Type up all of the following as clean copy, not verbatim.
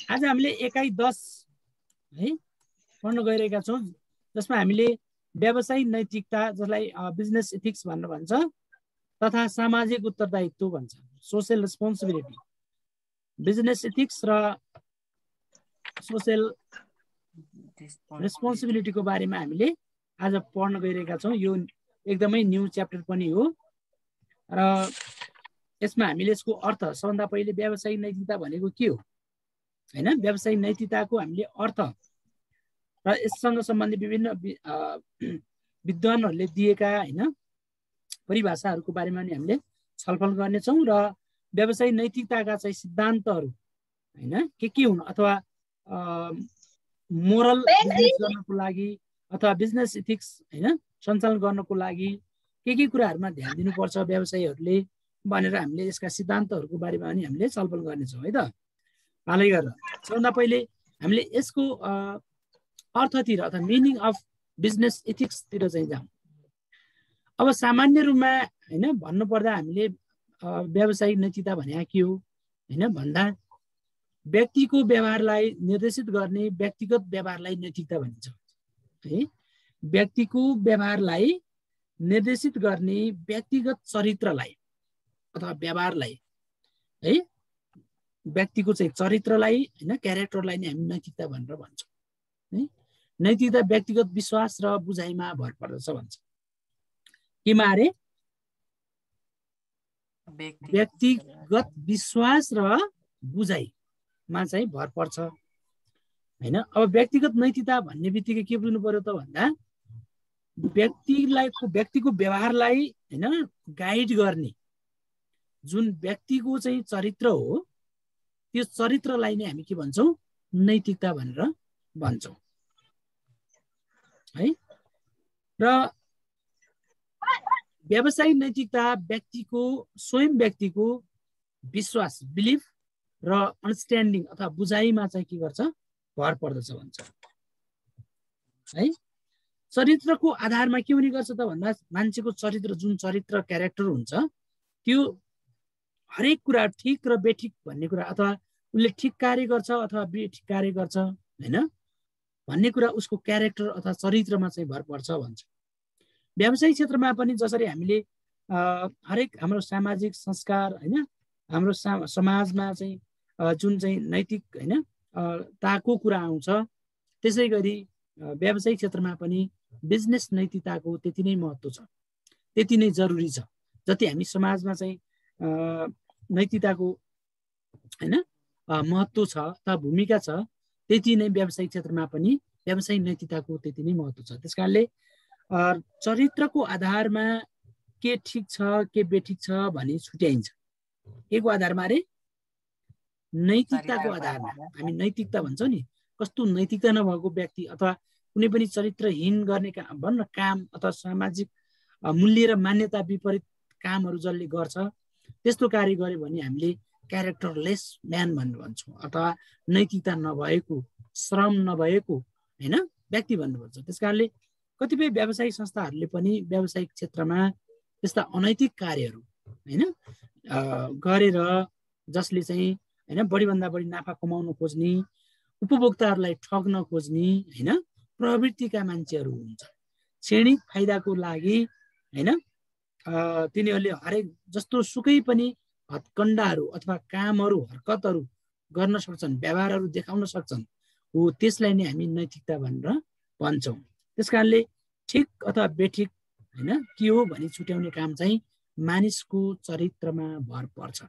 आज हामीले एकाइ 10 है पढ्न गइरहेका छौँ, जसमा हामीले व्यावसायिक नैतिकता, जसलाई बिजनेस इथिक्स भनेर भन्छ, तथा सामाजिक उत्तरदायित्व भन्छ, सोशल रेस्पोन्सिबिलिटी, बिजनेस इथिक्स र सोशल रेस्पोन्सिबिलिटीको बारेमा हामीले आज पढ्न गइरहेका छौँ। यो एकदमै न्यू च्याप्टर पनि हो र यसमा हामीले यसको अर्थ सबभन्दा पहिले व्यावसायिक नैतिकता भनेको के हो हैन, व्यावसायिक नैतिकताको हामीले अर्थ र यससँग सम्बन्धित विभिन्न विद्वानहरूले दिएका हैन परिभाषाहरूको बारेमा नि हामीले छलफल गर्नेछौँ र व्यावसायिक नैतिकताका चाहिँ सिद्धान्तहरू हैन के हुन्, अथवा मोरल बिजनेस गर्नको लागि अथवा बिजनेस इथिक्स हैन सञ्चालन गर्नको लागि के कुराहरूमा ध्यान दिनुपर्छ व्यवसायीहरूले भनेर हामीले यसका सिद्धान्तहरूको बारेमा पनि हामीले छलफल गर्नेछौँ है त। हालै गरेर सबभन्दा पहिले हामीले यसको अर्थतिर अथवा मिनिङ अफ बिजनेस इथिक्सतिर चाहिँ जाउँ। अब सामान्य रूपमा हैन भन्नुपर्दा हामीले व्यावसायिक नैतिकता भनेको के हो हैन भन्दा व्यक्तिको व्यवहारलाई निर्देशित गर्ने व्यक्तिगत व्यवहारलाई नैतिकता भनिन्छ है। व्यक्तिको व्यवहारलाई निर्देशित गर्ने व्यक्तिगत चरित्रलाई अथवा व्यवहारलाई है, व्यक्तिको चाहिँ चरित्रलाई हैन क्यारेक्टरलाई नै हामी नैतिकता भनेर भन्छौँ है। नैतिकता व्यक्तिगत विश्वास र बुझाइमा भर पर्दछ भन्छ। केमा अरे? व्यक्तिगत विश्वास र बुझाइमा चाहिँ भर पर्छ हैन। अब व्यक्तिगत नैतिकता भन्ने बित्तिकै के बुझ्नु पर्यो त भन्दा व्यक्तिको व्यवहारलाई हैन गाइड गर्ने जुन व्यक्तिको चाहिँ चरित्र हो, त्यो चरित्रलाई नै हामी के भन्छौँ? नैतिकता भनेर भन्छौँ है। र व्यावसायिक नैतिकता स्वयं व्यक्तिको विश्वास, बिलिफ र अन्डरस्ट्यान्डिङ अथवा बुझाइमा चाहिँ के गर्छ? भर पर्दछ भन्छ है। चरित्रको आधारमा के हुने गर्छ त भन्दा मान्छेको चरित्र, जुन चरित्र क्यारेक्टर हुन्छ, त्यो हरेक कुरा ठिक र बेठिक भन्ने कुरा, अथवा उसले ठिक कार्य गर्छ अथवा बेठिक कार्य गर्छ हैन भन्ने कुरा उसको क्यारेक्टर अथवा चरित्रमा चाहिँ भर पर्छ भन्छ। व्यावसायिक क्षेत्रमा पनि जसरी हामीले हरेक हाम्रो सामाजिक संस्कार हैन, हाम्रो समाजमा चाहिँ जुन चाहिँ नैतिक हैन ताको कुरा आउँछ, त्यसै गरी व्यावसायिक क्षेत्रमा पनि बिजनेस नैतिकताको त्यति नै महत्त्व छ, त्यति नै जरुरी छ। जति हामी समाजमा चाहिँ नैतिकताको हैन महत्त्व छ अथवा भूमिका छ, त्यति नै व्यावसायिक क्षेत्रमा पनि व्यावसायिक नैतिकताको त्यति नै महत्त्व छ। त्यसकारणले चरित्रको आधारमा के ठिक छ के बेठिक छ भनी छुट्याइन्छ। के को आधारमा अरे? नैतिकताको आधारमा। हामी नैतिकता भन्छौँ नि, कस्तो नैतिकता नभएको व्यक्ति अथवा कुनै पनि चरित्रहीन गर्ने काम अथवा सामाजिक मूल्य र मान्यता विपरीत कामहरू जसले गर्छ, त्यस्तो कार्य गर्यो भने हामीले क्यारेक्टरलेस म्यान भनेर भन्छौँ, अथवा नैतिकता नभएको, श्रम नभएको हैन व्यक्ति भन्नु भन्छ। त्यसकारणले कतिपय व्यावसायिक संस्थाहरूले पनि व्यावसायिक क्षेत्रमा त्यस्ता अनैतिक कार्यहरू हैन गरेर जसले चाहिँ हैन बढीभन्दा बढी नाफा कमाउन खोज्ने, उपभोक्ताहरूलाई ठग्न खोज्ने हैन प्रवृत्तिका मान्छेहरू हुन्छ। क्षणिक फाइदाको लागि हैन तिनीहरूले हरेक जस्तो सुकै पनि हत्कण्डाहरू अथवा कामहरू, हरकतहरू गर्न सक्छन्, व्यवहारहरू देखाउन सक्छन्, हो त्यसलाई नै हामी नैतिकता भनेर भन्छौँ। त्यसकारणले ठिक अथवा बेठिक हैन के हो भनी छुट्याउने काम चाहिँ मानिसको चरित्रमा भर पर्छ।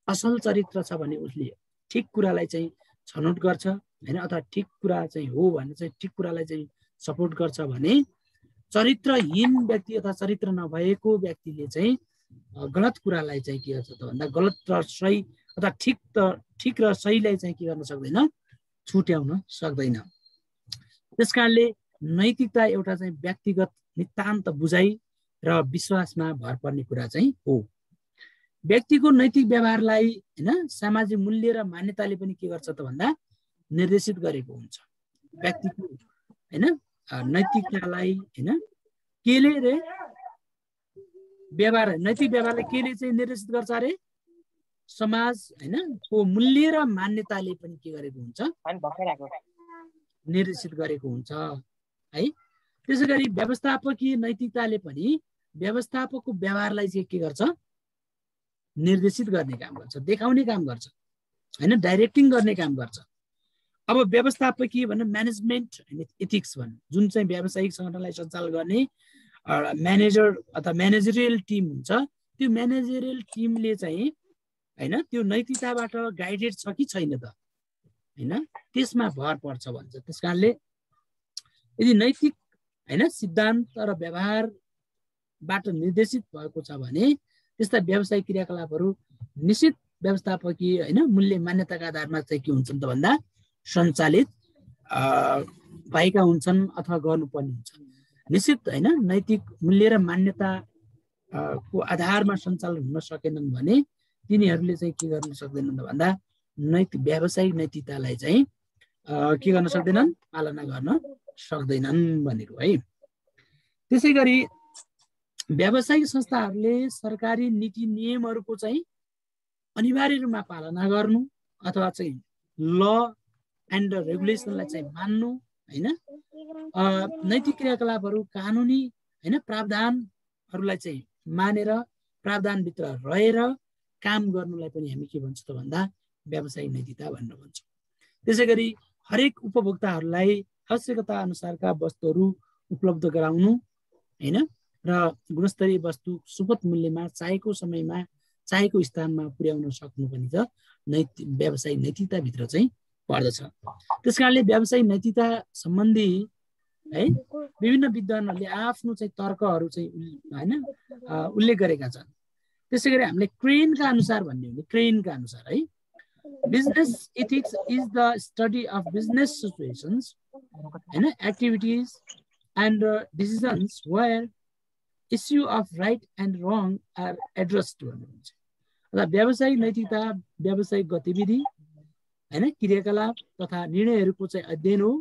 असल चरित्र छ भने उसले ठिक कुरालाई चाहिँ छनौट गर्छ हैन, अथवा ठिक कुरा चाहिँ हो भने चाहिँ ठिक कुरालाई चाहिँ सपोर्ट गर्छ भने चरित्रहीन व्यक्ति अथवा चरित्र नभएको व्यक्तिले चाहिँ गलत कुरालाई चाहिँ के गर्छ त भन्दा गलत र सही अथवा ठिक र सहीलाई चाहिँ के गर्न सक्दैन? छुट्याउन सक्दैन। त्यसकारणले नैतिकता एउटा चाहिँ व्यक्तिगत नितान्त बुझाइ र विश्वासमा भर पर्ने कुरा चाहिँ हो। व्यक्तिको नैतिक व्यवहारलाई हैन सामाजिक मूल्य र मान्यताले पनि के गर्छ त भन्दा निर्देशित गरेको हुन्छ। व्यक्तिको हैन नैतिकतालाई हैन केले रे व्यवहार, नैतिक व्यवहारलाई केले चाहिँ निर्देशित गर्छ अरे? समाज हैन को मूल्य र मान्यताले पनि के गरेको हुन्छ, निर्देशित गरेको हुन्छ है। त्यसैगरी व्यवस्थापकीय नैतिकताले पनि व्यवस्थापकको व्यवहारलाई चाहिँ के गर्छ, निर्देशित गर्ने काम गर्छ, देखाउने काम गर्छ हैन, डाइरेक्टिङ गर्ने काम गर्छ। अब व्यवस्थापकीय भन्ने म्यानेजमेन्ट हैन एथिक्स भन्ने जुन चाहिँ व्यावसायिक सङ्गठनलाई सञ्चालन गर्ने म्यानेजर अथवा म्यानेजरियल टिम हुन्छ, त्यो म्यानेजरियल टिमले चाहिँ हैन त्यो नैतिकताबाट गाइडेड छ कि छैन त हैन, त्यसमा भर पर्छ भन्छ। त्यसकारणले यदि नैतिक हैन सिद्धान्त र व्यवहारबाट निर्देशित भएको छ भने त्यस्ता व्यावसायिक क्रियाकलापहरू निश्चित व्यवस्थापकीय हैन मूल्य मान्यताका आधारमा चाहिँ के हुन्छन् त भन्दा सञ्चालित भएका हुन्छन् अथवा गर्नुपर्ने हुन्छ। निश्चित हैन नैतिक मूल्य र मान्यता को आधारमा सञ्चालन हुन सकेनन् भने तिनीहरूले चाहिँ के गर्न सक्दैनन् त भन्दा नैतिक व्यावसायिक नैतिकतालाई चाहिँ के गर्न सक्दैनन्, पालना गर्न सक्दैनन् भनेको है। त्यसै गरी व्यावसायिक संस्थाहरूले सरकारी नीति नियमहरूको चाहिँ अनिवार्य रूपमा पालना गर्नु अथवा चाहिँ ल एन्ड रेगुलेसनलाई चाहिँ मान्नु हैन, नैतिक क्रियाकलापहरू कानुनी हैन प्रावधानहरूलाई चाहिँ मानेर प्रावधानभित्र रहेर काम गर्नुलाई पनि हामी के भन्छौँ त भन्दा व्यावसायिक नैतिकता भनेर भन्छौँ। त्यसै गरी हरेक उपभोक्ताहरूलाई आवश्यकता अनुसारका वस्तुहरू उपलब्ध गराउनु हैन र गुणस्तरीय वस्तु सुपथ मूल्यमा चाहेको समयमा चाहेको स्थानमा पुर्याउन सक्नु पनि त नैतिक व्यावसायिक नैतिकताभित्र चाहिँ पर्दछ। त्यसकारणले व्यावसायिक नैतिकता सम्बन्धी है विभिन्न विद्वानहरूले आफ्नो चाहिँ तर्कहरू चाहिँ हैन उल्लेख गरेका छन्। त्यसै गरी हामीले क्रेनका अनुसार भन्ने हो भने क्रेनका अनुसार है business ethics is the study of business situations हैन activities and decisions where issues of right and wrong are addressed भन्नुहुन्छ। र व्यावसायिक नैतिकता व्यावसायिक गतिविधि हैन क्रियाकलाप तथा निर्णयहरूको चाहिँ अध्ययन हो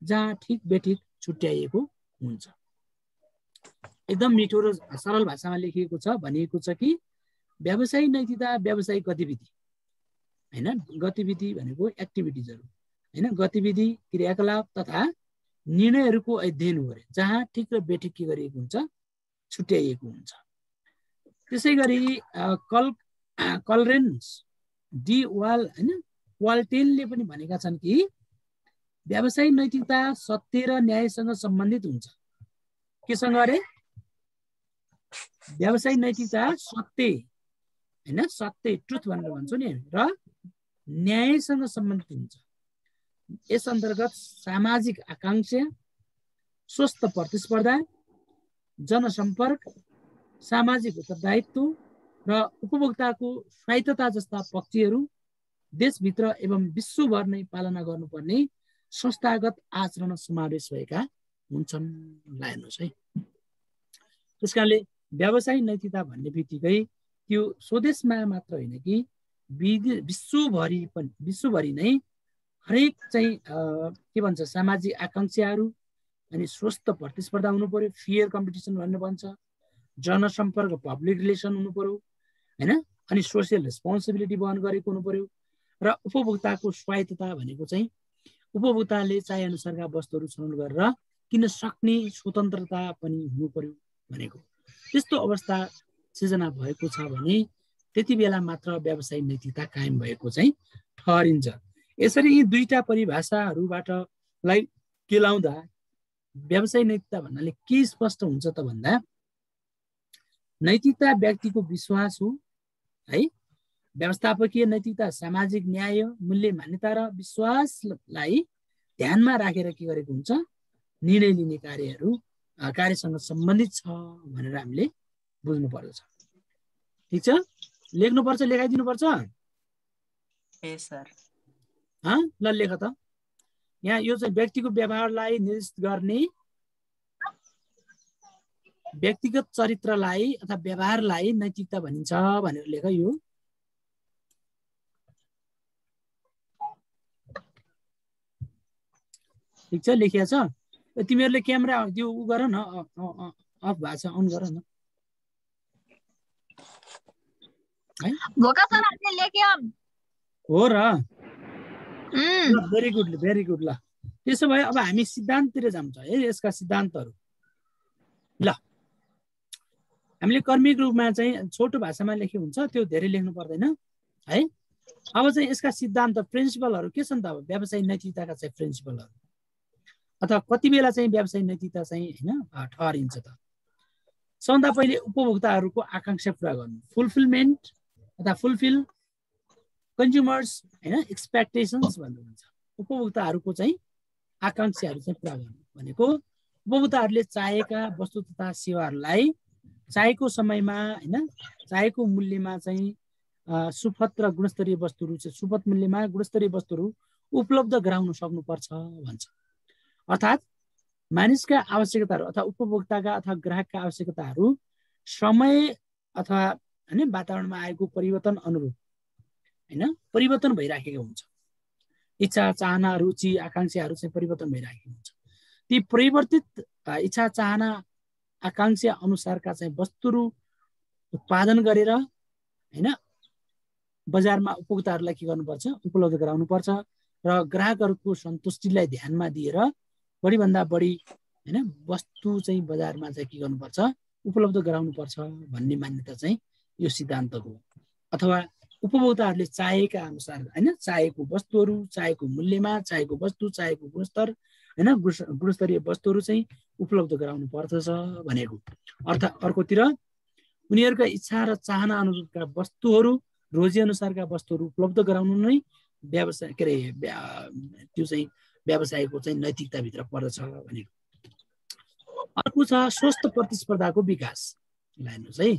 जहाँ ठिक बेठिक छुट्याइएको हुन्छ। एकदम मिठो र सरल भाषामा लेखिएको छ, भनिएको छ कि व्यावसायिक नैतिकता व्यावसायिक गतिविधि हैन, गतिविधि भनेको एक्टिभिटिजहरू हैन, गतिविधि क्रियाकलाप तथा निर्णयहरूको अध्ययन हो जहाँ ठिक र बेठिक के गरिएको हुन्छ, छुट्याइएको हुन्छ। त्यसै गरी कलरेन्स डी वाल्टेनले पनि भनेका छन् कि व्यावसायिक नैतिकता सत्य र न्यायसँग सम्बन्धित हुन्छ। केसँग अरे व्यावसायिक नैतिकता सत्य हैन, सत्य ट्रुथ भनेर भन्छौँ नि र न्यायसँग सम्बन्धित हुन्छ। यस अन्तर्गत सामाजिक आकांक्षा, स्वस्थ प्रतिस्पर्धा, जनसम्पर्क, सामाजिक उत्तरदायित्व र उपभोक्ताको स्वायत्तता जस्ता पक्षहरू देशभित्र एवं विश्वभर नै पालना गर्नुपर्ने संस्थागत आचरण समावेश भएका हुन्छन्। हेर्नुहोस् है, त्यसकारणले व्यावसायिक नैतिकता भन्ने बित्तिकै त्यो स्वदेशमा मात्र होइन कि विश्वभरि नै हरेक चाहिँ के भन्छ सामाजिक आकांक्षाहरू अनि स्वस्थ प्रतिस्पर्धा हुनु पर्यो, फेयर कम्पिटिसन भन्ने भन्छ, जनसम्पर्क पब्लिक रिलेसन हुनु पर्यो हैन, अनि सोसियल रेस्पोन्सिबिलिटी वहन गरेको हुनु पर्यो र उपभोक्ताको स्वायत्तता भनेको चाहिँ उपभोक्ताले चाहे अनुसारका वस्तुहरू छनौट गरेर किन सक्ने स्वतन्त्रता पनि हुनु पर्यो भनेको। त्यस्तो अवस्था सिर्जना भएको छ भने त्यति बेला मात्र व्यावसायिक नैतिकता कायम भएको चाहिँ ठहरिन्छ। यसरी यी दुईटा परिभाषाहरूबाट लाई केलाउँदा व्यावसायिक नैतिकता भन्नाले के स्पष्ट हुन्छ त भन्दा नैतिकता व्यक्तिको विश्वास हो है, व्यवस्थापकीय नैतिकता सामाजिक न्याय, मूल्य मान्यता र विश्वासलाई ध्यानमा राखेर के गरेको हुन्छ, निर्णय लिने कार्यसँग सम्बन्धित छ भनेर हामीले बुझ्नु पर्दछ। ठिक छ, लेख्नुपर्छ, लेखाइदिनुपर्छ। ल लेख त। यहाँ यो चाहिँ व्यक्तिको व्यवहारलाई निर्देशित गर्ने, व्यक्तिगत चरित्रलाई अथवा व्यवहारलाई नैतिकता भनिन्छ भनेर लेख। यो ठिक छ, लेखिया छ। तिमीहरूले क्यामेरा त्यो उ गर न, अफ भएको छ, अन गर न। है। भोका सरहरूले लेख्यो हो र, भेरी गुड भेरी गुड। ल त्यसो भए अब हामी सिद्धान्ततिर जान्छ है, यसका सिद्धान्तहरू। ल हामीले कर्मिक रूपमा चाहिँ छोटो भाषामा लेख्यो हुन्छ, त्यो धेरै लेख्नु पर्दैन है। अब चाहिँ यसका सिद्धान्त प्रिन्सिपलहरू के छन् त? अब व्यावसायिक नैतिकताका चाहिँ प्रिन्सिपलहरू, अथवा कति बेला चाहिँ व्यावसायिक नैतिकता चाहिँ होइन ठहरिन्छ त? सबभन्दा पहिले उपभोक्ताहरूको आकांक्षा पुरा गर्नु, फुलफिलमेन्ट अथवा फुलफिल कन्ज्युमर्स होइन एक्सपेक्टेसन्स भन्नुहुन्छ। उपभोक्ताहरूको चाहिँ आकांक्षाहरू चाहिँ पुरा गर्नु भनेको उपभोक्ताहरूले चाहेका वस्तु तथा सेवाहरूलाई चाहेको समयमा होइन चाहेको मूल्यमा चाहिँ सुपथ र गुणस्तरीय वस्तुहरू चाहिँ सुपथ मूल्यमा गुणस्तरीय वस्तुहरू उपलब्ध गराउन सक्नुपर्छ भन्छ। अर्थात् मानिसका आवश्यकताहरू अथवा उपभोक्ताका अथवा ग्राहकका आवश्यकताहरू समय अथवा होइन वातावरणमा आएको परिवर्तन अनुरूप होइन परिवर्तन भइराखेको हुन्छ। इच्छा चाहना रुचि आकांक्षाहरू चाहिँ परिवर्तन भइराखेको हुन्छ। ती परिवर्तित इच्छा चाहना आकांक्षा अनुसारका चाहिँ वस्तुहरू उत्पादन गरेर होइन बजारमा उपभोक्ताहरूलाई के गर्नुपर्छ? उपलब्ध गराउनुपर्छ र ग्राहकहरूको सन्तुष्टिलाई ध्यानमा दिएर बढीभन्दा बढी होइन वस्तु चाहिँ बजारमा चाहिँ के गर्नुपर्छ? उपलब्ध गराउनुपर्छ भन्ने मान्यता चाहिँ यो सिद्धान्तको हो। अथवा उपभोक्ताहरूले चाहेका अनुसार होइन चाहेको वस्तुहरू चाहेको मूल्यमा चाहेको वस्तु चाहेको गुणस्तर होइन गुणस्तरीय वस्तुहरू चाहिँ उपलब्ध गराउनु पर्दछ भनेको अर्थ। अर्कोतिर उनीहरूका इच्छा र चाहना अनुरूपका वस्तुहरू रोजी अनुसारका वस्तुहरू उपलब्ध गराउनु नै व्यवसाय के अरे त्यो चाहिँ व्यवसायको चाहिँ नैतिकताभित्र पर्दछ भनेको। अर्को छ स्वस्थ प्रतिस्पर्धाको विकास। हेर्नुहोस् है,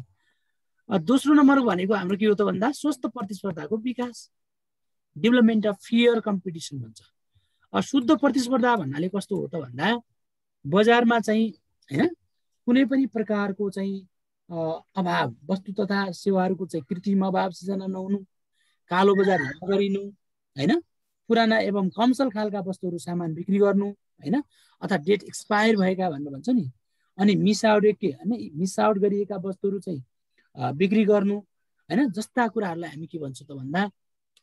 दोस्रो नम्बर भनेको हाम्रो के हो त भन्दा स्वस्थ प्रतिस्पर्धाको विकास, डेभलपमेन्ट अफ फेयर कम्पिटिसन भन्छ। शुद्ध प्रतिस्पर्धा भन्नाले कस्तो हो त भन्दा बजारमा चाहिँ होइन कुनै पनि प्रकारको चाहिँ अभाव वस्तु तथा सेवाहरूको चाहिँ कृत्रिम अभाव सिर्जना नहुनु, कालो बजार नगरिनु होइन, पुराना एवं कमसल खालका वस्तुहरू सामान बिक्री गर्नु होइन, अथवा डेट एक्सपायर भएका भनेर भन्छ नि, अनि मिस आउट गरिएका वस्तुहरू चाहिँ बिक्री गर्नु होइन, जस्ता कुराहरूलाई हामी के भन्छौँ त भन्दा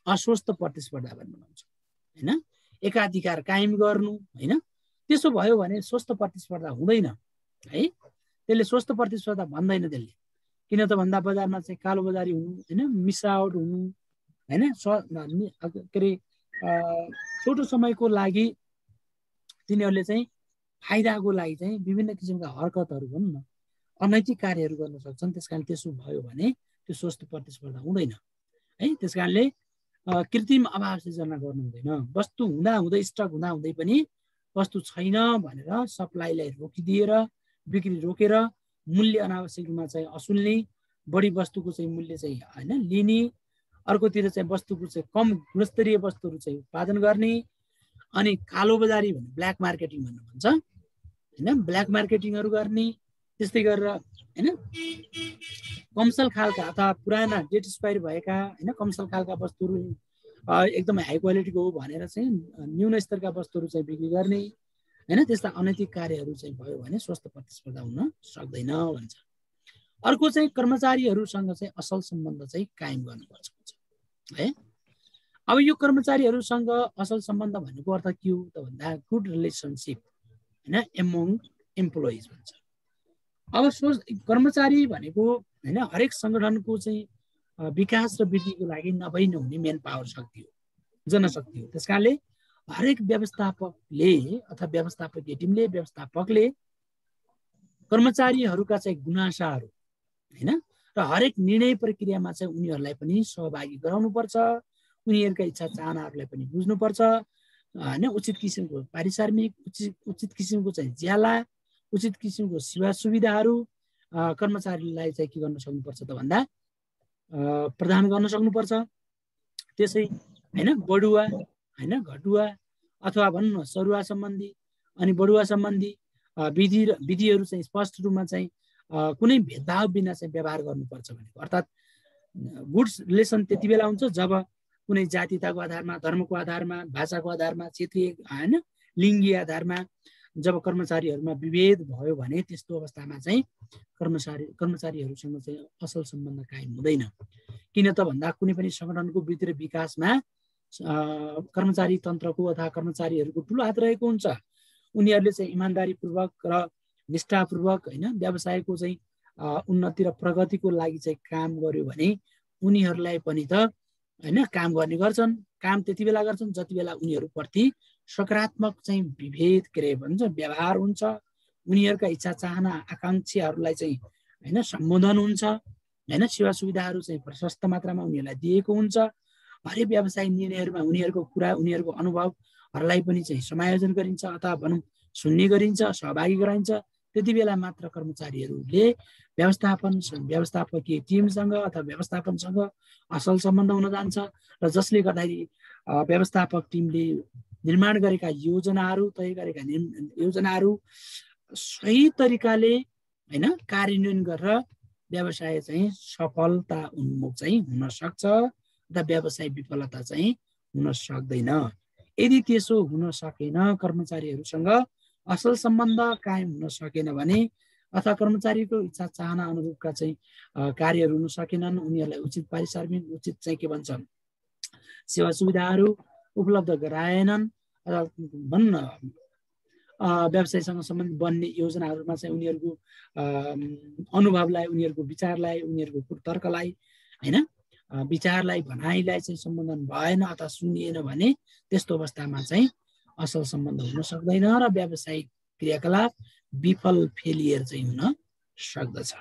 अस्वस्थ प्रतिस्पर्धा भनेर भन्छौँ होइन। एकाधिकार कायम गर्नु होइन, त्यसो भयो भने स्वस्थ प्रतिस्पर्धा हुँदैन है। त्यसले स्वस्थ प्रतिस्पर्धा भन्दैन त्यसले। किन त भन्दा बजारमा चाहिँ कालो बजारी हुनु होइन, मिस आउट हुनु होइन, के अरे छोटो समयको लागि तिनीहरूले चाहिँ फाइदाको लागि चाहिँ विभिन्न किसिमका हरकतहरू भनौँ न अनैतिक कार्यहरू गर्न सक्छन्। त्यस कारण त्यसो भयो भने त्यो स्वस्थ प्रतिस्पर्धा हुँदैन है। त्यस कारणले कृत्रिम अभाव सिर्जना गर्नु हुँदैन। वस्तु हुँदै स्टक हुँदै पनि वस्तु छैन भनेर सप्लाईलाई रोकिदिएर बिक्री रोकेर मूल्य अनावश्यक रूपमा चाहिँ असुल्ने, बढी वस्तुको चाहिँ मूल्य चाहिँ होइन लिने, अर्कोतिर चाहिँ वस्तुको चाहिँ कम गुणस्तरीय वस्तुहरू चाहिँ उत्पादन गर्ने, अनि कालो बजारी भन्ने ब्ल्याक मार्केटिङ भन्नु भन्छ होइन, ब्ल्याक मार्केटिङहरू गर्ने। त्यस्तै गरेर होइन कमसल खालका अथवा पुराना डेट एक्सपायर भएका होइन कमसल खालका वस्तुहरू एकदमै हाई क्वालिटीको हो भनेर चाहिँ न्यून स्तरका वस्तुहरू चाहिँ बिक्री गर्ने होइन। त्यस्ता अनैतिक कार्यहरू चाहिँ भयो भने स्वस्थ प्रतिस्पर्धा हुन सक्दैन भन्छ। अर्को चाहिँ कर्मचारीहरूसँग चाहिँ असल सम्बन्ध चाहिँ कायम गर्नुपर्छ है। अब यो कर्मचारीहरूसँग असल सम्बन्ध भनेको अर्थ के हो त भन्दा गुड रिलेसनसिप होइन एमोङ एम्प्लोइज भन्छ। अब कर्मचारी भनेको होइन हरेक सङ्गठनको चाहिँ विकास र वृद्धिको लागि नभई नहुने मेन पावर शक्ति हो, जनशक्ति हो। त्यस कारणले हरेक व्यवस्थापकले अथवा व्यवस्थापकीय टिमले व्यवस्थापकले कर्मचारीहरूका चाहिँ गुनासाहरू होइन र हरेक निर्णय प्रक्रियामा चाहिँ उनीहरूलाई पनि सहभागी गराउनुपर्छ, उनीहरूका इच्छा चाहनाहरूलाई पनि बुझ्नुपर्छ होइन। उचित किसिमको पारिश्रमिक उचित किसिमको चाहिँ ज्याला उचित किसिमको सेवा सुविधाहरू कर्मचारीलाई चाहिँ के गर्न सक्नुपर्छ त भन्दा प्रदान गर्न सक्नुपर्छ। त्यसै होइन बढुवा होइन घटुवा अथवा भनौँ न सरुवा सम्बन्धी अनि बढुवा सम्बन्धी विधिहरू चाहिँ स्पष्ट रूपमा चाहिँ कुनै भेदभाव बिना चाहिँ व्यवहार गर्नुपर्छ भनेको। अर्थात् गुड रिलेसन त्यति बेला हुन्छ जब कुनै जातीयताको आधारमा, धर्मको आधारमा, भाषाको आधारमा, क्षेत्रीय होइन लिङ्गी आधारमा जब कर्मचारीहरूमा विभेद भयो भने त्यस्तो अवस्थामा चाहिँ कर्मचारीहरूसँग चाहिँ असल सम्बन्ध कायम हुँदैन। किन त भन्दा कुनै पनि सङ्गठनको वृद्धि र विकासमा कर्मचारी तन्त्रको अथवा कर्मचारीहरूको ठुलो हात रहेको हुन्छ। उनीहरूले चाहिँ इमान्दारीपूर्वक र निष्ठापूर्वक होइन व्यवसायको चाहिँ उन्नति र प्रगतिको लागि चाहिँ काम गर्यो भने उनीहरूलाई पनि त होइन काम गर्ने गर्छन्। काम त्यति बेला गर्छन् जति बेला उनीहरूप्रति सकारात्मक चाहिँ विभेद के अरे भन्छ व्यवहार हुन्छ, उनीहरूका इच्छा चाहना आकाङ्क्षाहरूलाई चाहिँ होइन सम्बोधन हुन्छ, होइन सेवा सुविधाहरू चाहिँ प्रशस्त मात्रामा उनीहरूलाई दिएको हुन्छ। हरेक व्यवसायिक निर्णयहरूमा उनीहरूको कुरा उनीहरूको अनुभवहरूलाई पनि चाहिँ समायोजन गरिन्छ अथवा भनौँ सुन्ने गरिन्छ, सहभागी गराइन्छ। त्यति बेला मात्र कर्मचारीहरूले व्यवस्थापकीय टिमसँग अथवा व्यवस्थापनसँग असल सम्बन्ध हुन जान्छ र जसले गर्दाखेरि व्यवस्थापक टिमले निर्माण गरेका योजनाहरू तय गरेका योजनाहरू सही तरिकाले होइन कार्यान्वयन गरेर व्यवसाय चाहिँ सफलता उन्मुख चाहिँ हुन सक्छ र व्यवसाय विफलता चाहिँ हुन सक्दैन। यदि त्यसो हुन सकेन, कर्मचारीहरूसँग असल सम्बन्ध कायम हुन सकेन भने अथवा कर्मचारीको इच्छा चाहना अनुरूपका चाहिँ कार्यहरू हुन सकेनन्, उनीहरूलाई उचित पारिश्रमिक उचित चाहिँ के भन्छ सेवा सुविधाहरू उपलब्ध गराएनन् र भन्न व्यवसायसँग सम्बन्धित बन्ने योजनाहरूमा चाहिँ उनीहरूको अनुभवलाई उनीहरूको विचारलाई उनीहरूको तर्कलाई होइन विचारलाई भनाइलाई चाहिँ सम्बोधन भएन अथवा सुनिएन भने त्यस्तो अवस्थामा चाहिँ असल सम्बन्ध हुन सक्दैन र व्यावसायिक क्रियाकलाप विफल फेलियर चाहिँ हुन सक्दछ।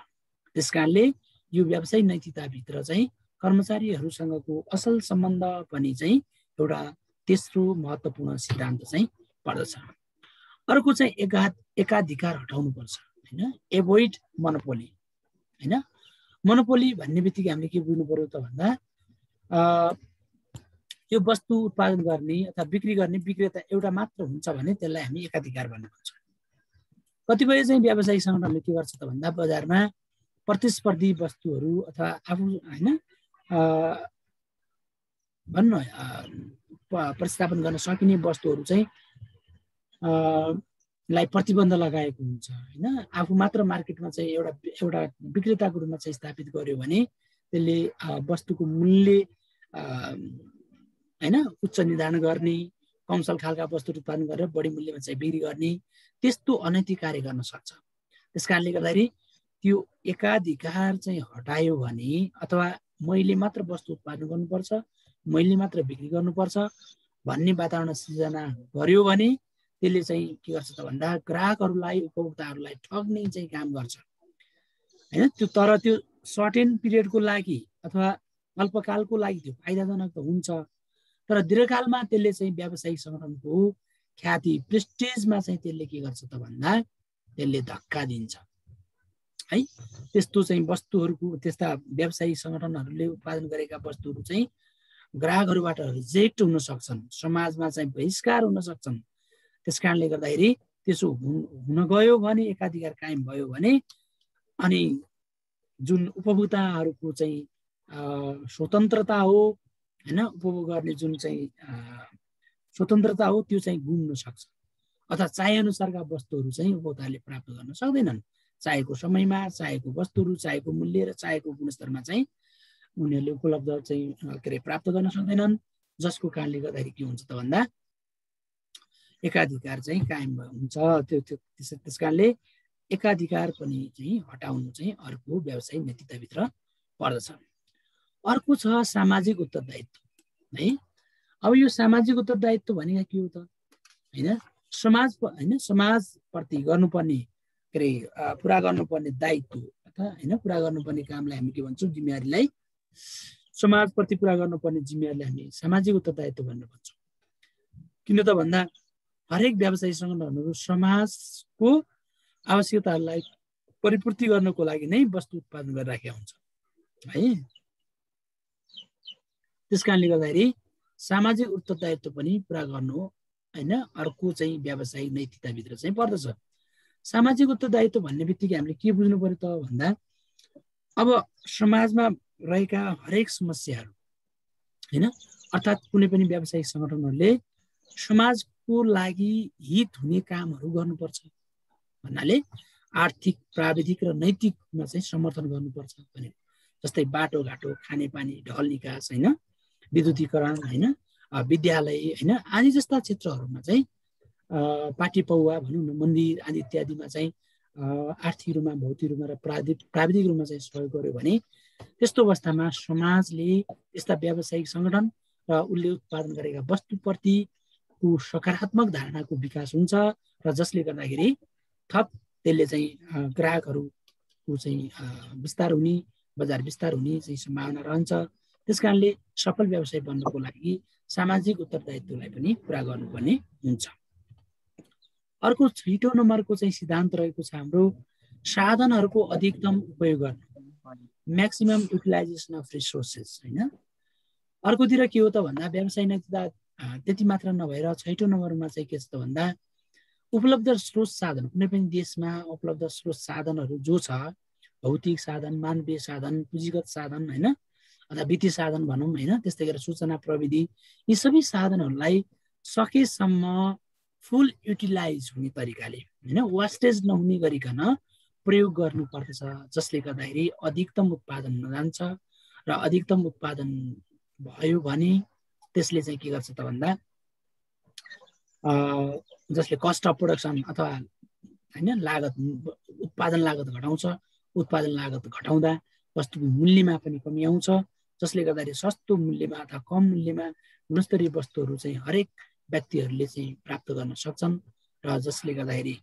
त्यस कारणले यो व्यावसायिक नैतिकताभित्र चाहिँ कर्मचारीहरूसँगको असल सम्बन्ध पनि चाहिँ एउटा तेस्रो महत्त्वपूर्ण सिद्धान्त चाहिँ पर्दछ। अर्को चाहिँ एकाधिकार हटाउनुपर्छ होइन, एभोइड मोनोपोली होइन। मोनोपोली भन्ने बित्तिकै हामीले के बुझ्नु पर्यो त भन्दा यो वस्तु उत्पादन गर्ने अथवा बिक्री गर्ने विक्रेता एउटा मात्र हुन्छ भने त्यसलाई हामी एकाधिकार भन्ने भन्छौँ। कतिपय चाहिँ व्यावसायिक सङ्गठनले के गर्छ त भन्दा बजारमा प्रतिस्पर्धी वस्तुहरू अथवा आफू होइन भन्न प्रतिस्थापन गर्न सकिने वस्तुहरू चाहिँ लाई प्रतिबन्ध लगाएको हुन्छ होइन। आफू मात्र मार्केटमा चाहिँ एउटा विक्रेताको रूपमा चाहिँ स्थापित गर्यो भने त्यसले वस्तुको मूल्य होइन उच्च निर्धारण गर्ने, कमसल खालका वस्तु उत्पादन गरेर बढी मूल्यमा चाहिँ बिक्री गर्ने त्यस्तो अनैतिक कार्य गर्न सक्छ। त्यस कारणले गर्दाखेरि त्यो एकाधिकार चाहिँ हटायो भने अथवा मैले मात्र वस्तु उत्पादन गर्नुपर्छ, मैले मात्र बिक्री गर्नुपर्छ भन्ने वातावरण सृजना गर्यो भने त्यसले चाहिँ के गर्छ त भन्दा ग्राहकहरूलाई उपभोक्ताहरूलाई ठग्ने चाहिँ काम गर्छ होइन। तर त्यो सर्टेन पिरियडको लागि अथवा अल्पकालको लागि त्यो फाइदाजनक त हुन्छ, तर दीर्घकालमा त्यसले चाहिँ व्यावसायिक सङ्गठनको ख्याति प्रेस्टिजमा चाहिँ त्यसले के गर्छ त भन्दा त्यसले धक्का दिन्छ है। त्यस्तो चाहिँ वस्तुहरूको त्यस्ता व्यावसायिक सङ्गठनहरूले उत्पादन गरेका वस्तुहरू चाहिँ ग्राहकहरूबाट रिजेक्ट हुन सक्छन्, समाजमा चाहिँ बहिष्कार हुन सक्छन्। त्यस कारणले गर्दाखेरि त्यसो हुन गयो भने एकाधिकार कायम भयो भने अनि जुन उपभोक्ताहरूको चाहिँ स्वतन्त्रता हो होइन, उपभोग गर्ने जुन चाहिँ स्वतन्त्रता हो त्यो चाहिँ गुम्न सक्छ अथवा चाहे अनुसारका वस्तुहरू चाहिँ उपभोक्ताहरूले प्राप्त गर्न सक्दैनन्। चाहेको समयमा, चाहेको वस्तुहरू, चाहेको मूल्य र चाहेको गुणस्तरमा चाहिँ उनीहरूले उपलब्ध चाहिँ के अरे प्राप्त गर्न सक्दैनन्, जसको कारणले गर्दाखेरि के हुन्छ त भन्दा एकाधिकार चाहिँ कायम हुन्छ। त्यस कारणले एकाधिकार पनि चाहिँ हटाउनु चाहिँ अर्को व्यावसायिक नैतिकताभित्र पर्दछ। अर्को छ सामाजिक उत्तरदायित्व है। अब यो सामाजिक उत्तरदायित्व भनेको के हो त होइन, समाजप्रति गर्नुपर्ने के अरे पुरा गर्नुपर्ने दायित्व अथवा होइन पुरा गर्नुपर्ने कामलाई हामी के भन्छौँ जिम्मेवारीलाई, समाजप्रति पुरा गर्नुपर्ने जिम्मेवारीलाई हामी सामाजिक उत्तरदायित्व भनेर भन्छौँ। किन त भन्दा हरेक व्यावसायिक सङ्गठनहरू समाजको आवश्यकताहरूलाई परिपूर्ति गर्नको लागि नै वस्तु उत्पादन गरिराखेका हुन्छ है। त्यस कारणले गर्दाखेरि सामाजिक उत्तरदायित्व पनि पुरा गर्नु होइन अर्को चाहिँ व्यावसायिक नैतिकताभित्र चाहिँ पर्दछ। सामाजिक उत्तरदायित्व भन्ने बित्तिकै हामीले के बुझ्नु पर्यो त भन्दा अब समाजमा रहेका हरेक समस्याहरू होइन, अर्थात् कुनै पनि व्यावसायिक सङ्गठनहरूले समाज समाजको लागि हित हुने कामहरू गर्नुपर्छ भन्नाले आर्थिक, प्राविधिक र नैतिकमा चाहिँ समर्थन गर्नुपर्छ भनेको। जस्तै बाटोघाटो, खानेपानी, ढल निकास, होइन, विद्युतीकरण, होइन, विद्यालय, होइन, आदि जस्ता क्षेत्रहरूमा चाहिँ पाटी पौवा भनौँ न, मन्दिर आदि इत्यादिमा चाहिँ आर्थिक रूपमा, भौतिक रूपमा र प्राविधिक रूपमा चाहिँ सहयोग गर्यो भने त्यस्तो अवस्थामा समाजले यस्ता व्यावसायिक सङ्गठन र उसले उत्पादन गरेका वस्तुप्रतिको सकारात्मक धारणाको विकास हुन्छ र जसले गर्दाखेरि थप त्यसले चाहिँ ग्राहकहरूको चाहिँ विस्तार हुने, बजार विस्तार हुने चाहिँ सम्भावना रहन्छ। त्यस कारणले सफल व्यवसाय बन्नको लागि सामाजिक उत्तरदायित्वलाई पनि पुरा गर्नुपर्ने हुन्छ। अर्को 6औं नम्बरको चाहिँ सिद्धान्त रहेको छ हाम्रो साधनहरूको अधिकतम उपयोग गर्नु, म्याक्सिमम युटिलाइजेसन अफ रिसोर्सेस, होइन। अर्कोतिर के हो त भन्दा व्यवसाय नैतिकता त्यति मात्र नभएर 6औं नम्बरमा चाहिँ के छ त भन्दा उपलब्ध स्रोत साधन, कुनै पनि देशमा उपलब्ध स्रोत साधनहरू जो छ, भौतिक साधन, मानवीय साधन, पुँजीगत साधन, होइन, अथवा वित्तीय साधन भनौँ, होइन, त्यस्तै गरेर सूचना प्रविधि, यी सबै साधनहरूलाई सकेसम्म फुल युटिलाइज हुने तरिकाले, होइन, वास्टेज नहुने गरिकन प्रयोग गर्नुपर्दछ, जसले गर्दाखेरि अधिकतम उत्पादन हुन जान्छ र अधिकतम उत्पादन भयो भने त्यसले चाहिँ के गर्छ त भन्दा जसले कस्ट अफ प्रोडक्सन अथवा, होइन, लागत, उत्पादन लागत घटाउँछ। उत्पादन लागत घटाउँदा वस्तुको मूल्यमा पनि कमी आउँछ, जसले गर्दाखेरि सस्तो मूल्यमा अथवा कम मूल्यमा गुणस्तरीय वस्तुहरू चाहिँ हरेक व्यक्तिहरूले चाहिँ प्राप्त गर्न सक्छन् र जसले गर्दाखेरि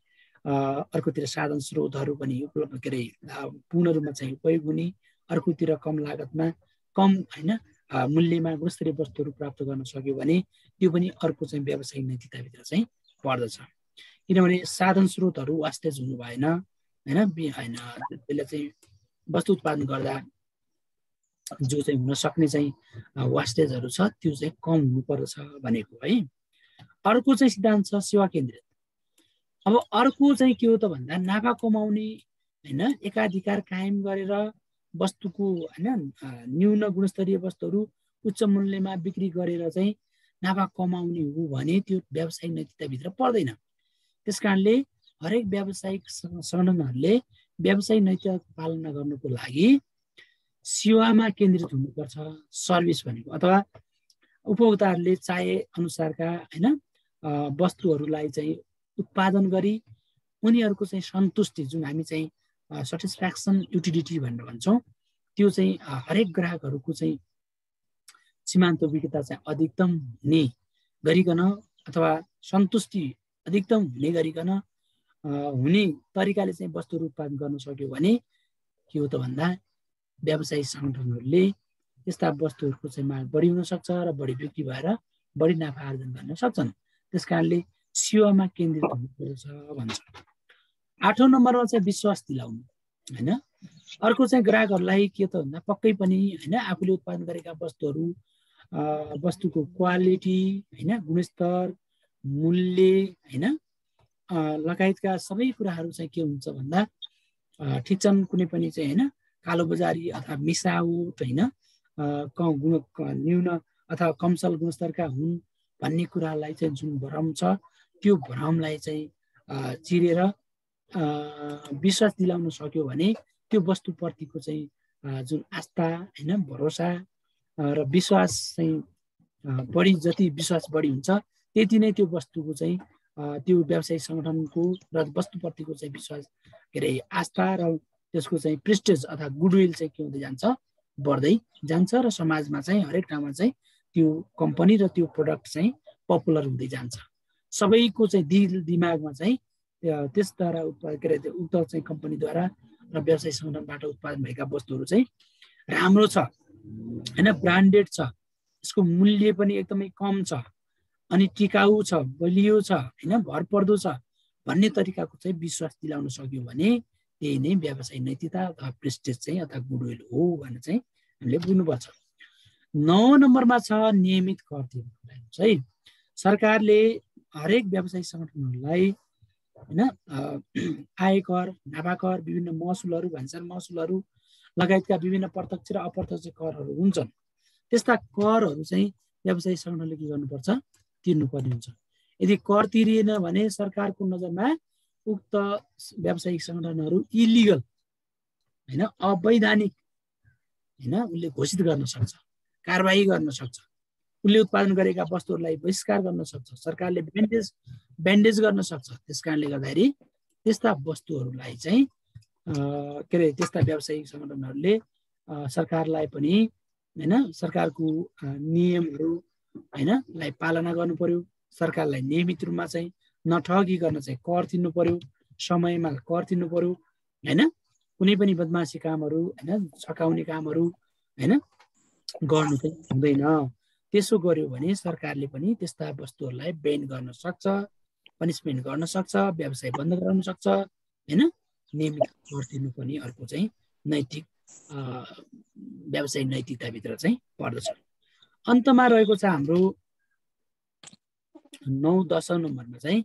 अर्कोतिर साधन स्रोतहरू पनि उपलब्ध, के अरे, पूर्ण रूपमा चाहिँ उपयोग हुने, अर्कोतिर कम लागतमा, कम, होइन, मूल्यमा गुणस्तरीय वस्तुहरू प्राप्त गर्न सक्यो भने त्यो पनि अर्को चाहिँ व्यावसायिक नैतिकताभित्र चाहिँ पर्दछ। किनभने साधन स्रोतहरू वास्टेज हुनु भएन, होइन, त्यसले चाहिँ वस्तु उत्पादन गर्दा जो चाहिँ हुन सक्ने चाहिँ वास्टेजहरू छ त्यो चाहिँ कम हुनुपर्दछ भनेको है। अर्को चाहिँ सिद्धान्त छ सेवा केन्द्रित। अब अर्को चाहिँ के हो त भन्दा नाफा कमाउने, होइन, एकाधिकार कायम गरेर वस्तुको, होइन, न्यून गुणस्तरीय वस्तुहरू उच्च मूल्यमा बिक्री गरेर चाहिँ नाफा कमाउने हो भने त्यो व्यावसायिक नैतिकताभित्र पर्दैन। त्यस कारणले हरेक व्यावसायिक सङ्गठनहरूले व्यावसायिक नैतिकता पालना गर्नुको लागि सेवामा केन्द्रित हुनुपर्छ। सर्भिस भनेको अथवा उपभोक्ताहरूले चाहे अनुसारका, होइन, वस्तुहरूलाई चाहिँ उत्पादन गरी उनीहरूको चाहिँ सन्तुष्टि, जुन हामी चाहिँ सेटिस्फ्याक्सन युटिलिटी भनेर भन्छौँ, त्यो चाहिँ हरेक ग्राहकहरूको चाहिँ सीमान्तोभित्रता चाहिँ अधिकतम हुने गरिकन अथवा सन्तुष्टि अधिकतम हुने गरिकन हुने तरिकाले चाहिँ वस्तुहरू उत्पादन गर्न सक्यो भने के हो त भन्दा व्यावसायिक सङ्गठनहरूले त्यस्ता वस्तुहरूको चाहिँ माग बढी हुन सक्छ र बढी बिक्री भएर बढी नाफा आर्जन गर्न सक्छन्। त्यस कारणले सेवामा केन्द्रित हुनुपर्छ भन्छ। 8औं नम्बरमा चाहिँ विश्वास दिलाउनु, होइन। अर्को चाहिँ ग्राहकहरूलाई के त भन्दा पक्कै पनि, होइन, आफूले उत्पादन गरेका वस्तुहरू, वस्तुको क्वालिटी, होइन, गुणस्तर, मूल्य, होइन, लगायतका सबै कुराहरू चाहिँ के हुन्छ भन्दा ठिक छन्। कुनै पनि चाहिँ, होइन, कालोबजारी अथवा मिसावट, होइन, न्यून अथवा कमसल गुणस्तरका हुन् भन्ने कुरालाई चाहिँ जुन भ्रम छ त्यो भ्रमलाई चाहिँ चिरेर विश्वास दिलाउन सक्यो भने त्यो वस्तुप्रतिको चाहिँ जुन आस्था, होइन, भरोसा र विश्वास चाहिँ बढी, जति विश्वास बढी हुन्छ त्यति नै त्यो वस्तुको चाहिँ त्यो व्यवसायिक सङ्गठनको र वस्तुप्रतिको चाहिँ विश्वास, के अरे, आस्था र त्यसको चाहिँ प्रेस्टिज अथवा गुडविल चाहिँ के हुँदै जान्छ, बढ्दै जान्छ र समाजमा चाहिँ हरेक ठाउँमा चाहिँ त्यो कम्पनी र त्यो प्रोडक्ट चाहिँ पपुलर हुँदै जान्छ। सबैको चाहिँ दिमागमा चाहिँ त्यसद्वारा के अरे उक्त चाहिँ कम्पनीद्वारा र व्यवसायिक सङ्गठनबाट उत्पादन भएका वस्तुहरू चाहिँ राम्रो छ, होइन, ब्रान्डेड छ, यसको मूल्य पनि एकदमै कम छ, अनि टिकाउ छ, बलियो छ, होइन, भरपर्दो छ भन्ने तरिकाको चाहिँ विश्वास दिलाउन सक्यो भने त्यही नै व्यावसायिक नैतिकता अथवा प्रेस्टिज चाहिँ अथवा गुडविल हो भनेर चाहिँ हामीले बुझ्नुपर्छ। 9 नम्बरमा छ नियमित कर तिर्नु है। सरकारले हरेक व्यावसायिक सङ्गठनहरूलाई, होइन, आयकर, नाफाकर, विभिन्न महसुलहरू, भान्सार महसुलहरू लगायतका विभिन्न प्रत्यक्ष र अप्रत्यक्ष करहरू हुन्छन्। त्यस्ता करहरू चाहिँ व्यावसायिक सङ्गठनले के गर्नुपर्छ, तिर्नुपर्ने हुन्छ। यदि कर तिरिएन भने सरकारको नजरमा उक्त व्यावसायिक सङ्गठनहरू इलिगल हैन अवैधानिक हैन उसले घोषित गर्न सक्छ, कारबाही गर्न सक्छ, उसले उत्पादन गरेका वस्तुहरूलाई बहिष्कार गर्न सक्छ, सरकारले ब्यान्डेज गर्न सक्छ। त्यसकारणले गर्दाखेरि त्यस्ता वस्तुहरूलाई चाहिँ के अरे त्यस्ता व्यावसायिक सङ्गठनहरूले सरकारलाई पनि हैन सरकारको नियमहरू हैन लाई पालना गर्नु पर्यो। सरकारलाई नियमित रूपमा चाहिँ नठगिकन चाहिँ कर तिर्नु पर्यो, समयमा कर तिर्नु पर्यो हैन। कुनै पनि बदमासी कामहरू हैन छकाउने कामहरू हैन गर्नु चाहिँ हुँदैन। त्यसो गर्यो भने सरकारले पनि त्यस्ता वस्तुहरूलाई ब्यान गर्न सक्छ, पनिसमेन्ट गर्न सक्छ, व्यवसाय बन्द गराउन सक्छ हैन। नियमित कर तिर्नु पनि अर्को चाहिँ नैतिक व्यावसायिक नैतिकताभित्र चाहिँ पर्दछ। अन्तमा रहेको छ हाम्रो 9-10 नम्बरमा चाहिँ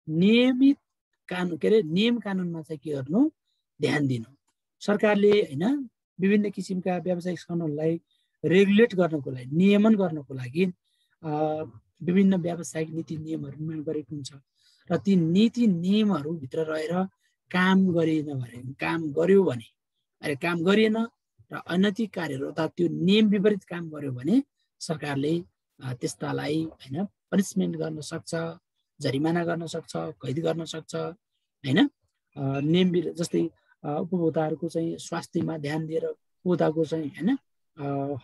नियमित कानुन के अरे नियम कानुनमा चाहिँ के गर्नु ध्यान दिनु। सरकारले हैन विभिन्न किसिमका व्यावसायिक सङ्गठनलाई रेगुलेट गर्नको लागि नियमन गर्नको लागि विभिन्न व्यावसायिक नीति नियमहरू निर्माण गरेको हुन्छ र ती नीति नियमहरूभित्र रहेर काम गरेन भने काम गर्यो भने अरे काम गरिएन र अनैतिक कार्यहरू अथवा त्यो नियम विपरीत काम गर्यो भने सरकारले त्यस्तालाई हैन पनिसमेन्ट गर्न सक्छ, जरिमाना गर्न सक्छ, कैद गर्न सक्छ हैन। नियम जस्तै उपभोक्ताहरूको चाहिँ स्वास्थ्यमा ध्यान दिएर उपभोक्ताको चाहिँ हैन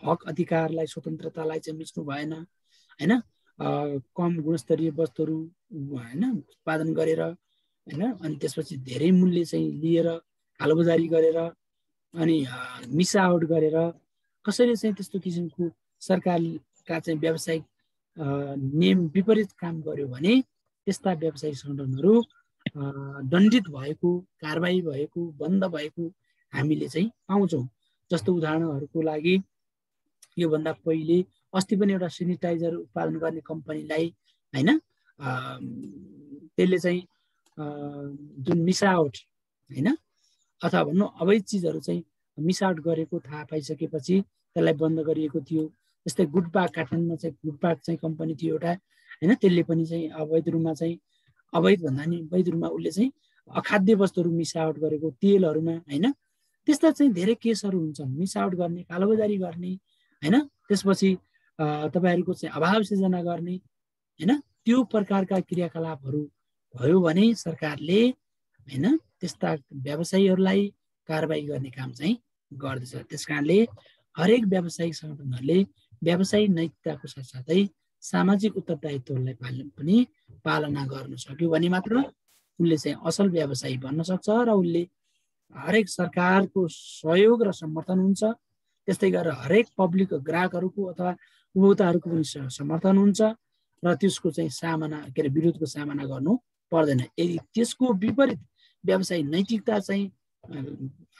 हक अधिकारलाई स्वतन्त्रतालाई चाहिँ मिच्नु भएन हैन। कम गुणस्तरीय वस्तुहरू हैन उत्पादन गरेर हैन अनि त्यसपछि धेरै मूल्य चाहिँ लिएर कालोबजारी गरेर अनि मिसावट गरेर कसैले चाहिँ त्यस्तो किसिमको सरकारका चाहिँ व्यावसायिक नियम विपरीत काम गर्यो भने त्यस्ता व्यावसायिक सङ्गठनहरू दण्डित भएको, कारबाही भएको, बन्द भएको हामीले चाहिँ पाउँछौँ। जस्तो उदाहरणहरूको लागि योभन्दा पहिले अस्ति पनि एउटा सेनिटाइजर उत्पादन गर्ने कम्पनीलाई हैन त्यसले चाहिँ जुन मिसावट हैन अथवा भन्नु अवैध चिजहरू चाहिँ मिसावट गरेको थाहा पाइसकेपछि त्यसलाई बन्द गरिएको थियो। जस्तै गुडपाक काठमाडौँमा चाहिँ गुडपाक चाहिँ कम्पनी थियो एउटा हैन, त्यसले पनि चाहिँ अवैध रूपमा चाहिँ अवैध भन्दा नि वैध रूपमा उसले चाहिँ अखाद्य वस्तुहरू मिसावट गरेको तेलहरूमा हैन। त्यस्ता चाहिँ धेरै केसहरू हुन्छन् मिसावट गर्ने, कालोबजारी गर्ने हैन। त्यसपछि तपाईहरुको चाहिँ अभाव सिर्जना गर्ने हैन। त्यो प्रकारका क्रियाकलापहरू भयो भने सरकारले हैन त्यस्ता व्यवसायीहरूलाई कारबाही गर्ने काम चाहिँ गर्दछ। त्यसकारणले हरेक व्यावसायिक सङ्गठनहरूले व्यावसायिक नैतिकताको साथसाथै सामाजिक उत्तरदायित्वलाई पनि पालना गर्न सक्यो भने मात्र उनले चाहिँ असल व्यवसायी बन्न सक्छ र उनले हरेक सरकारको सहयोग र समर्थन हुन्छ। त्यस्तै गरेर हरेक पब्लिक ग्राहकहरूको अथवा उपभोक्ताहरूको पनि समर्थन हुन्छ र त्यसको चाहिँ सामना के अरे विरोधको सामना गर्नु पर्दैन। यदि त्यसको विपरीत व्यावसायिक नैतिकता चाहिँ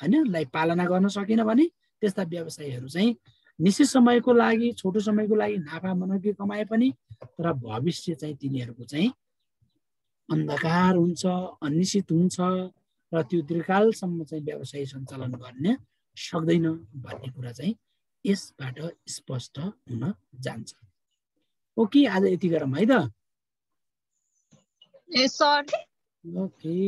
हैन लाई पालना गर्न सकेन भने त्यस्ता व्यवसायीहरू चाहिँ निश्चित समयको लागि छोटो समयको लागि नाफा मनोकी कमाए पनि तर भविष्य चाहिँ तिनीहरूको चाहिँ अन्धकार हुन्छ, अनिश्चित हुन्छ र त्यो दीर्घकालसम्म चाहिँ व्यवसाय सञ्चालन गर्न सक्दैन भन्ने कुरा चाहिँ यसबाट स्पष्ट हुन जान्छ। ओके, आज यति गरौँ है त। ए सर। ओके।